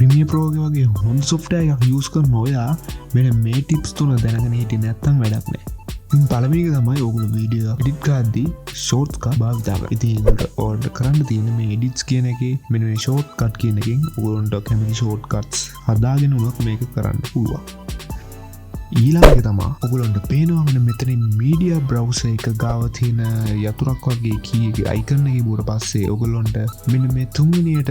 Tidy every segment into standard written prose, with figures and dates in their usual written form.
ප්‍රමිය ප්‍රෝග වගේ හොන් සොෆ්ටය එකක් යස් කර නොයා මෙන මේ ටිප්ස් තුන දැනගෙන හිට නැත්තම් වැඩක් නෑ පලමික තමයි ඔගුල වීඩිය එඩිට් කාද්දී ෂෝට්ක භාවිතාව ඉතිට ඕඩ කරන්න තියෙන මේ එඩිට්ස් කියන එක මෙ ෂෝට් කට් කියන එකින් ඔගුලන්ට කැමිලි ෂෝට් කට්ස් හදාගෙන උනොත් මේක කරන්න පුළුවන් ඊලාක තමා ඔගුලන්ට පේනවාමන මෙතනින් මීඩිය බ්‍රව්ස එක ගාවතියන යතුරක් වගේ කිය අයිකරන්නගේ බූට පස්සේ ඔගුලොන්ට මෙන්න මේ තුන්ගනියට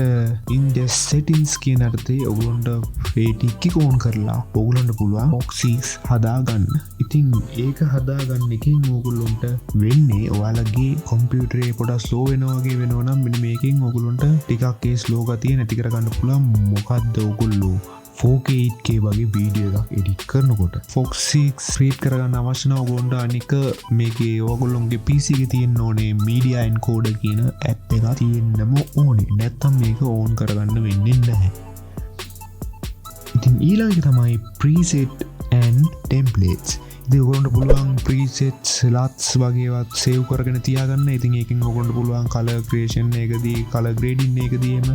ඉන්ඩ සෙටින්ස් කියන අර්තේ ඔගුලොන්ට ෆේටික්කි කෝන් කරලා ඔගුලන්ට පුළුවන් ඔක්සිස් හදාගන්න ඉතින් ඒක හදාගන්න එකින් ඔගුල්ලොන්ට වෙන්නේ ඔයාලගේ කොම්පියුටරේ පොඩ ස්ලෝ වෙනවාගේ වෙනවනම් මෙ මේකින් ඔගුලොන්ට ටිකක්ේ ස්ලෝගතිය නැතිකරගන්න පුළන් මොකක්ද ඔගුල්ලෝ 4K වගේ වීඩිය එකක් එඩිට් කරනකොට ෆොක්සික් ස්්‍රීට් කරගන්න අවශ්‍යන ඔගොන්ඩ අනික මේකේ ඕගොල්ලොන්ගේ පිසික තියෙන් ඕනේ මීඩියයින් කෝඩ කියන ඇප් එක තියෙන්න්නම ඕනේ නැත්තම් මේක ඕන් කරගන්න වෙන්නෙන් නැහැ ඉතින් ඊළඟ තමයි ප්‍රීසෙට් ඇන් ටෙම්පලේට්ස් ගොන්ට පුළුවන් ප්‍රීසෙට් ලත්ස් වගේවත් සේව් කරගෙන තියාගන්න ඉතින් ඒකින් ඔකොන්ට පුළුවන් කල ක්‍රේෂන් එකදී කල ග්‍රේඩින් එකදීම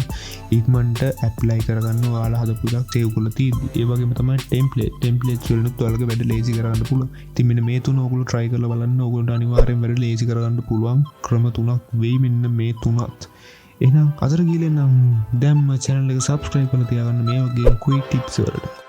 ඉක්මන්ට ඇප්ලයි කරගන්න වාලා හදපුක් සේව් කොල ති ඒවගේ තම ටෙම්පලේට් වලට තුවලක වැඩ ලේසි කරන්න පුල තිමින මේ තුන ඔකුළු ට්‍රයි කල බලන්න ඔගොන්ට අනිවාරෙන් වැඩ ලේසි කරගන්න පුළුවන් ක්‍රම තුනක් වෙයි මෙන්න මේ තුනත් එනම් අදර ගීලෙනම් දැම්ම චැනල එක සබස්ක්‍රයිබ් කන තියාගන්න මේ වගේ කුයි ටිප්ස් වලට